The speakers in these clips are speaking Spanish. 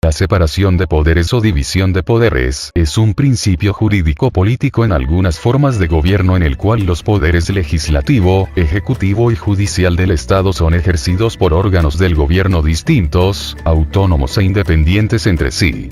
La separación de poderes o división de poderes es un principio jurídico-político en algunas formas de gobierno en el cual los poderes legislativo, ejecutivo y judicial del Estado son ejercidos por órganos del gobierno distintos, autónomos e independientes entre sí.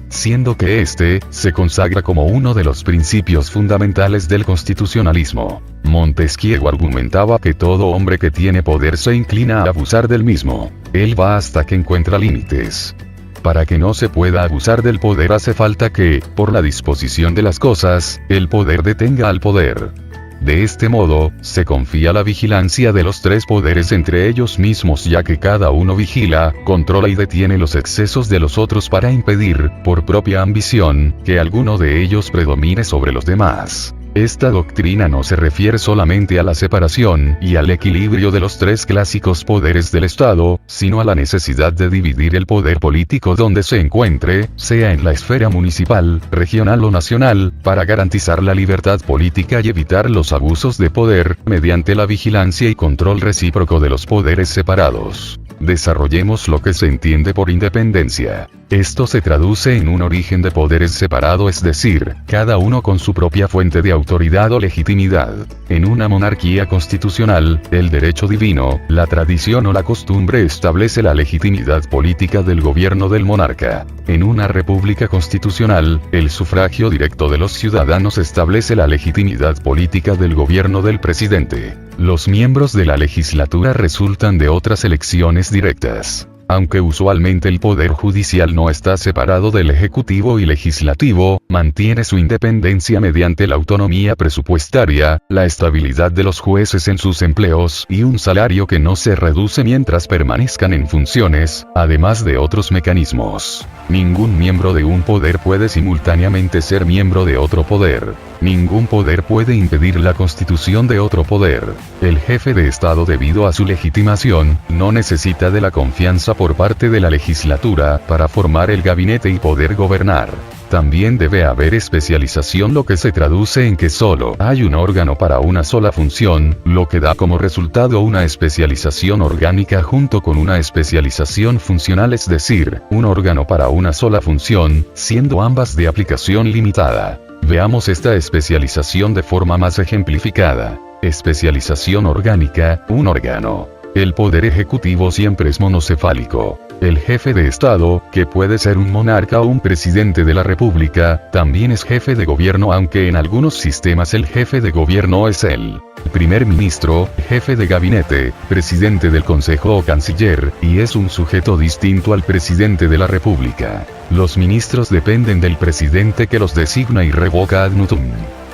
Siendo que este se consagra como uno de los principios fundamentales del constitucionalismo. Montesquieu argumentaba que todo hombre que tiene poder se inclina a abusar del mismo. Él va hasta que encuentra límites. Para que no se pueda abusar del poder hace falta que, por la disposición de las cosas, el poder detenga al poder. De este modo, se confía la vigilancia de los tres poderes entre ellos mismos, ya que cada uno vigila, controla y detiene los excesos de los otros para impedir, por propia ambición, que alguno de ellos predomine sobre los demás. Esta doctrina no se refiere solamente a la separación y al equilibrio de los tres clásicos poderes del Estado, sino a la necesidad de dividir el poder político donde se encuentre, sea en la esfera municipal, regional o nacional, para garantizar la libertad política y evitar los abusos de poder, mediante la vigilancia y control recíproco de los poderes separados. Desarrollemos lo que se entiende por independencia. Esto se traduce en un origen de poderes separado, es decir, cada uno con su propia fuente de autoridad o legitimidad. En una monarquía constitucional, el derecho divino, la tradición o la costumbre establece la legitimidad política del gobierno del monarca. En una república constitucional, el sufragio directo de los ciudadanos establece la legitimidad política del gobierno del presidente. Los miembros de la legislatura resultan de otras elecciones directas. Aunque usualmente el poder judicial no está separado del ejecutivo y legislativo, mantiene su independencia mediante la autonomía presupuestaria, la estabilidad de los jueces en sus empleos y un salario que no se reduce mientras permanezcan en funciones, además de otros mecanismos. Ningún miembro de un poder puede simultáneamente ser miembro de otro poder. Ningún poder puede impedir la constitución de otro poder. El jefe de Estado, debido a su legitimación, no necesita de la confianza por parte de la legislatura para formar el gabinete y poder gobernar. También debe haber especialización, lo que se traduce en que solo hay un órgano para una sola función, lo que da como resultado una especialización orgánica junto con una especialización funcional, es decir, un órgano para una sola función, siendo ambas de aplicación limitada. Veamos esta especialización de forma más ejemplificada. Especialización orgánica, un órgano. El poder ejecutivo siempre es monocefálico. El jefe de Estado, que puede ser un monarca o un presidente de la República, también es jefe de gobierno, aunque en algunos sistemas el jefe de gobierno es el primer ministro, jefe de gabinete, presidente del consejo o canciller, y es un sujeto distinto al presidente de la República. Los ministros dependen del presidente, que los designa y revoca ad nutum.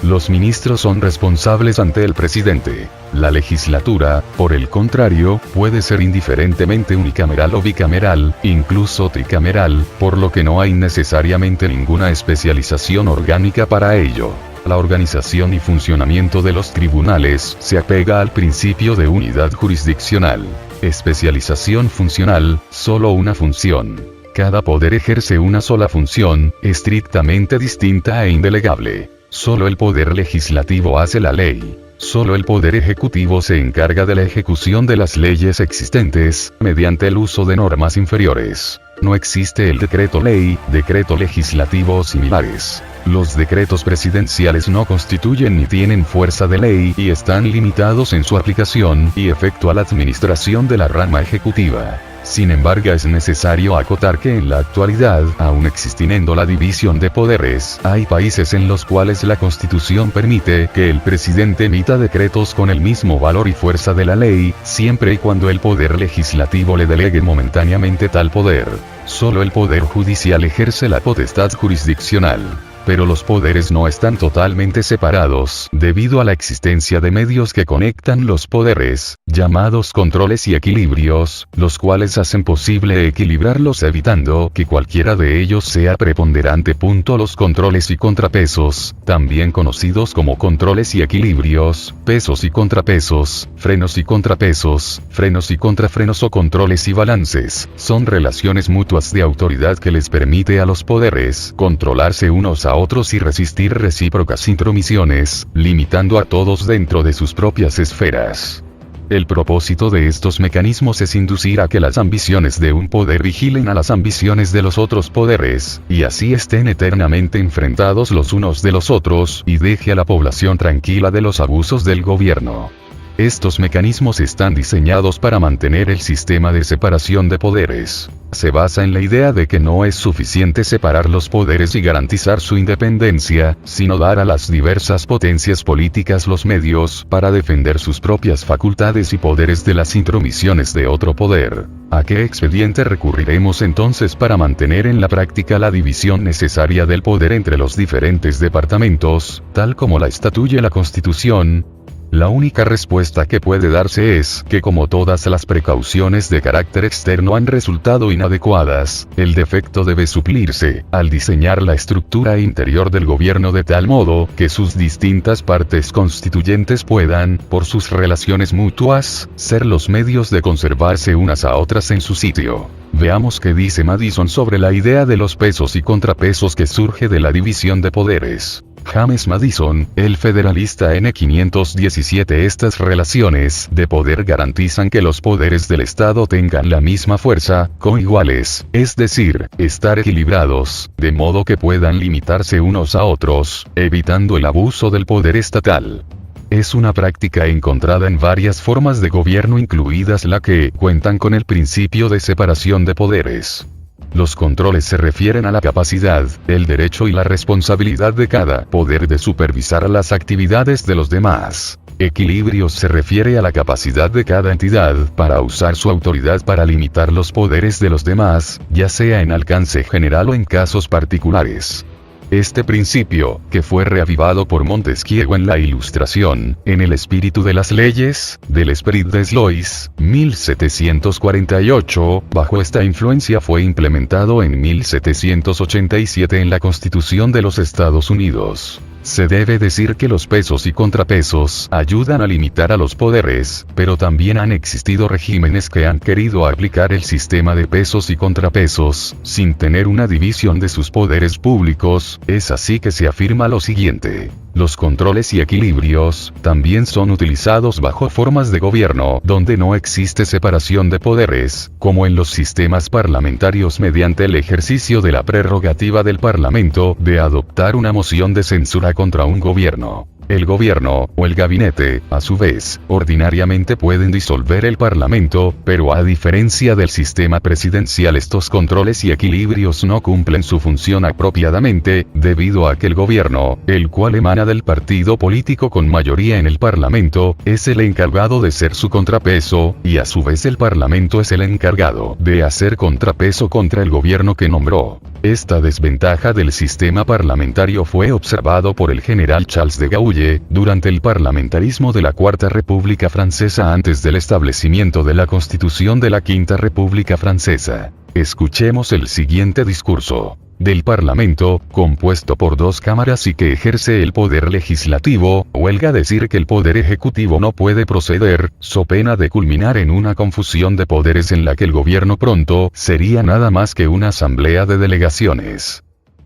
Los ministros son responsables ante el presidente. La legislatura, por el contrario, puede ser indiferentemente unicameral o bicameral, incluso tricameral, por lo que no hay necesariamente ninguna especialización orgánica para ello. La organización y funcionamiento de los tribunales se apega al principio de unidad jurisdiccional. Especialización funcional, solo una función. Cada poder ejerce una sola función, estrictamente distinta e indelegable. Solo el poder legislativo hace la ley. Solo el poder ejecutivo se encarga de la ejecución de las leyes existentes, mediante el uso de normas inferiores. No existe el decreto ley, decreto legislativo o similares. Los decretos presidenciales no constituyen ni tienen fuerza de ley y están limitados en su aplicación y efecto a la administración de la rama ejecutiva. Sin embargo, es necesario acotar que en la actualidad, aun existiendo la división de poderes, hay países en los cuales la Constitución permite que el presidente emita decretos con el mismo valor y fuerza de la ley, siempre y cuando el poder legislativo le delegue momentáneamente tal poder. Solo el poder judicial ejerce la potestad jurisdiccional. Pero los poderes no están totalmente separados, debido a la existencia de medios que conectan los poderes, llamados controles y equilibrios, los cuales hacen posible equilibrarlos evitando que cualquiera de ellos sea preponderante. Los controles y contrapesos, también conocidos como controles y equilibrios, pesos y contrapesos, frenos y contrapesos, frenos y contrafrenos o controles y balances, son relaciones mutuas de autoridad que les permite a los poderes controlarse unos a otros y resistir recíprocas intromisiones, limitando a todos dentro de sus propias esferas. El propósito de estos mecanismos es inducir a que las ambiciones de un poder vigilen a las ambiciones de los otros poderes, y así estén eternamente enfrentados los unos de los otros, y deje a la población tranquila de los abusos del gobierno. Estos mecanismos están diseñados para mantener el sistema de separación de poderes. Se basa en la idea de que no es suficiente separar los poderes y garantizar su independencia, sino dar a las diversas potencias políticas los medios para defender sus propias facultades y poderes de las intromisiones de otro poder. ¿A qué expediente recurriremos entonces para mantener en la práctica la división necesaria del poder entre los diferentes departamentos, tal como la estatuye la Constitución? La única respuesta que puede darse es que como todas las precauciones de carácter externo han resultado inadecuadas, el defecto debe suplirse, al diseñar la estructura interior del gobierno de tal modo que sus distintas partes constituyentes puedan, por sus relaciones mutuas, ser los medios de conservarse unas a otras en su sitio. Veamos qué dice Madison sobre la idea de los pesos y contrapesos que surge de la división de poderes. James Madison, el federalista N. 517. Estas relaciones de poder garantizan que los poderes del Estado tengan la misma fuerza, coiguales, es decir, estar equilibrados, de modo que puedan limitarse unos a otros, evitando el abuso del poder estatal. Es una práctica encontrada en varias formas de gobierno, incluidas la que cuentan con el principio de separación de poderes. Los controles se refieren a la capacidad, el derecho y la responsabilidad de cada poder de supervisar las actividades de los demás. Equilibrios se refiere a la capacidad de cada entidad para usar su autoridad para limitar los poderes de los demás, ya sea en alcance general o en casos particulares. Este principio, que fue reavivado por Montesquieu en la Ilustración, en el espíritu de las leyes, del Esprit des Lois, 1748, bajo esta influencia fue implementado en 1787 en la Constitución de los Estados Unidos. Se debe decir que los pesos y contrapesos ayudan a limitar a los poderes, pero también han existido regímenes que han querido aplicar el sistema de pesos y contrapesos, sin tener una división de sus poderes públicos. Es así que se afirma lo siguiente: los controles y equilibrios también son utilizados bajo formas de gobierno donde no existe separación de poderes, como en los sistemas parlamentarios mediante el ejercicio de la prerrogativa del Parlamento de adoptar una moción de censura contra un gobierno. El gobierno, o el gabinete, a su vez, ordinariamente pueden disolver el Parlamento, pero a diferencia del sistema presidencial, estos controles y equilibrios no cumplen su función apropiadamente, debido a que el gobierno, el cual emana del partido político con mayoría en el Parlamento, es el encargado de ser su contrapeso, y a su vez el Parlamento es el encargado de hacer contrapeso contra el gobierno que nombró. Esta desventaja del sistema parlamentario fue observado por el general Charles de Gaulle durante el parlamentarismo de la Cuarta República Francesa antes del establecimiento de la Constitución de la Quinta República Francesa. Escuchemos el siguiente discurso. Del Parlamento, compuesto por dos cámaras y que ejerce el poder legislativo, huelga decir que el poder ejecutivo no puede proceder, so pena de culminar en una confusión de poderes en la que el gobierno pronto sería nada más que una asamblea de delegaciones.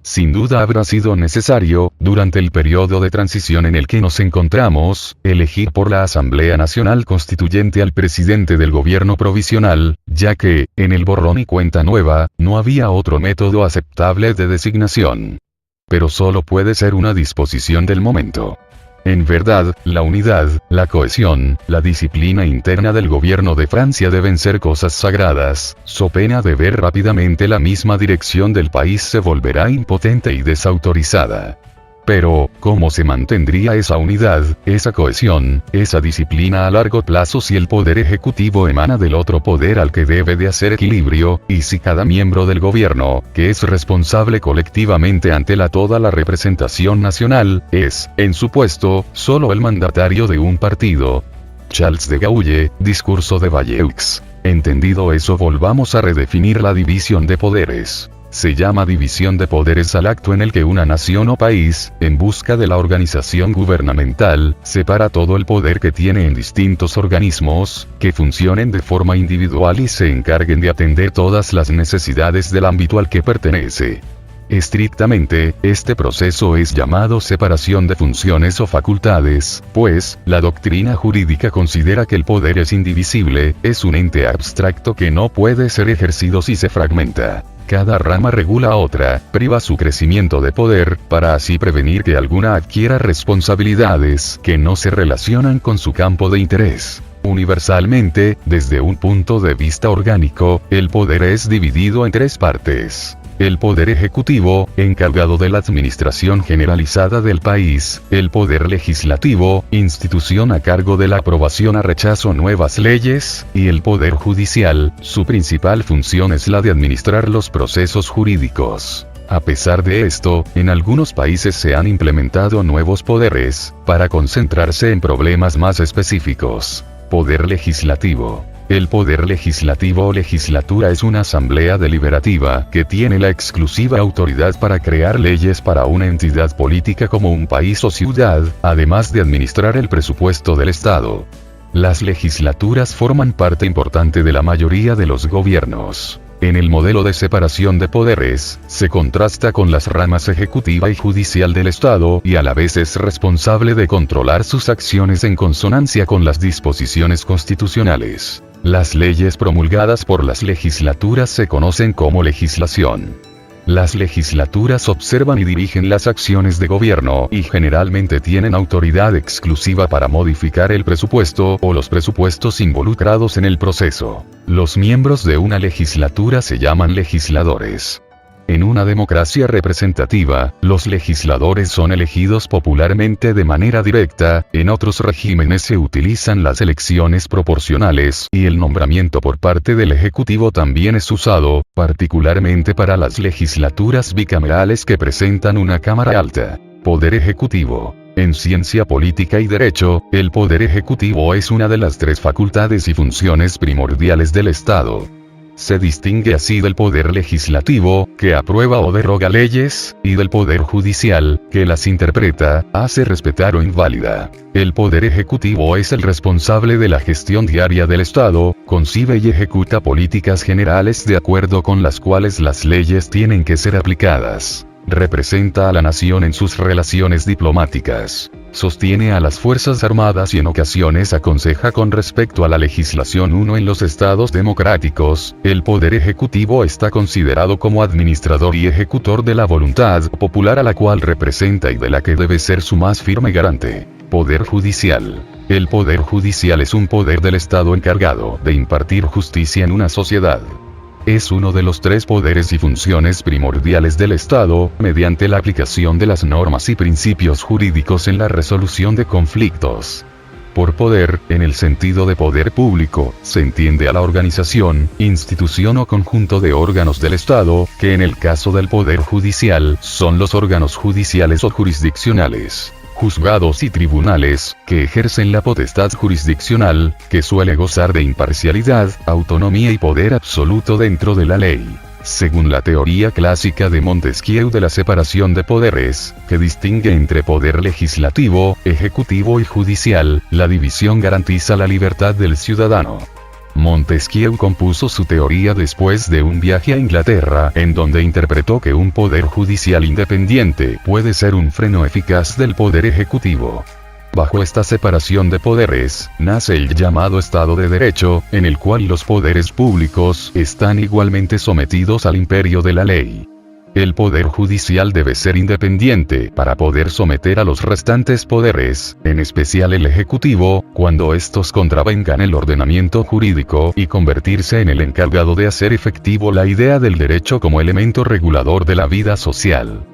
Sin duda habrá sido necesario, durante el periodo de transición en el que nos encontramos, elegir por la Asamblea Nacional Constituyente al presidente del gobierno provisional, ya que, en el borrón y cuenta nueva, no había otro método aceptable de designación. Pero solo puede ser una disposición del momento. En verdad, la unidad, la cohesión, la disciplina interna del gobierno de Francia deben ser cosas sagradas, so pena de ver rápidamente la misma dirección del país se volverá impotente y desautorizada. Pero, ¿cómo se mantendría esa unidad, esa cohesión, esa disciplina a largo plazo si el poder ejecutivo emana del otro poder al que debe de hacer equilibrio, y si cada miembro del gobierno, que es responsable colectivamente ante toda la representación nacional, es, en su puesto, solo el mandatario de un partido? Charles de Gaulle, discurso de Bayeux. Entendido eso, volvamos a redefinir la división de poderes. Se llama división de poderes al acto en el que una nación o país, en busca de la organización gubernamental, separa todo el poder que tiene en distintos organismos, que funcionen de forma individual y se encarguen de atender todas las necesidades del ámbito al que pertenece. Estrictamente, este proceso es llamado separación de funciones o facultades, pues, la doctrina jurídica considera que el poder es indivisible, es un ente abstracto que no puede ser ejercido si se fragmenta. Cada rama regula a otra, priva su crecimiento de poder, para así prevenir que alguna adquiera responsabilidades que no se relacionan con su campo de interés. Universalmente, desde un punto de vista orgánico, el poder es dividido en tres partes. El poder ejecutivo, encargado de la administración generalizada del país; el poder legislativo, institución a cargo de la aprobación o rechazo nuevas leyes; y el poder judicial, su principal función es la de administrar los procesos jurídicos. A pesar de esto, en algunos países se han implementado nuevos poderes, para concentrarse en problemas más específicos. Poder legislativo. El poder legislativo o legislatura es una asamblea deliberativa que tiene la exclusiva autoridad para crear leyes para una entidad política como un país o ciudad, además de administrar el presupuesto del Estado. Las legislaturas forman parte importante de la mayoría de los gobiernos. En el modelo de separación de poderes, se contrasta con las ramas ejecutiva y judicial del Estado y a la vez es responsable de controlar sus acciones en consonancia con las disposiciones constitucionales. Las leyes promulgadas por las legislaturas se conocen como legislación. Las legislaturas observan y dirigen las acciones de gobierno y generalmente tienen autoridad exclusiva para modificar el presupuesto o los presupuestos involucrados en el proceso. Los miembros de una legislatura se llaman legisladores. En una democracia representativa, los legisladores son elegidos popularmente de manera directa; en otros regímenes se utilizan las elecciones proporcionales y el nombramiento por parte del Ejecutivo también es usado, particularmente para las legislaturas bicamerales que presentan una Cámara Alta. Poder ejecutivo. En ciencia política y derecho, el poder ejecutivo es una de las tres facultades y funciones primordiales del Estado. Se distingue así del poder legislativo, que aprueba o deroga leyes, y del poder judicial, que las interpreta, hace respetar o invalida. El poder ejecutivo es el responsable de la gestión diaria del Estado, concibe y ejecuta políticas generales de acuerdo con las cuales las leyes tienen que ser aplicadas. Representa a la nación en sus relaciones diplomáticas. Sostiene a las Fuerzas Armadas y en ocasiones aconseja con respecto a la legislación. En los estados democráticos, el poder ejecutivo está considerado como administrador y ejecutor de la voluntad popular a la cual representa y de la que debe ser su más firme garante. Poder judicial. El poder judicial es un poder del Estado encargado de impartir justicia en una sociedad. Es uno de los tres poderes y funciones primordiales del Estado, mediante la aplicación de las normas y principios jurídicos en la resolución de conflictos. Por poder, en el sentido de poder público, se entiende a la organización, institución o conjunto de órganos del Estado, que en el caso del poder judicial, son los órganos judiciales o jurisdiccionales. Juzgados y tribunales, que ejercen la potestad jurisdiccional, que suele gozar de imparcialidad, autonomía y poder absoluto dentro de la ley. Según la teoría clásica de Montesquieu de la separación de poderes, que distingue entre poder legislativo, ejecutivo y judicial, la división garantiza la libertad del ciudadano. Montesquieu compuso su teoría después de un viaje a Inglaterra, en donde interpretó que un poder judicial independiente puede ser un freno eficaz del poder ejecutivo. Bajo esta separación de poderes, nace el llamado Estado de Derecho, en el cual los poderes públicos están igualmente sometidos al imperio de la ley. El poder judicial debe ser independiente para poder someter a los restantes poderes, en especial el ejecutivo, cuando estos contravengan el ordenamiento jurídico y convertirse en el encargado de hacer efectivo la idea del derecho como elemento regulador de la vida social.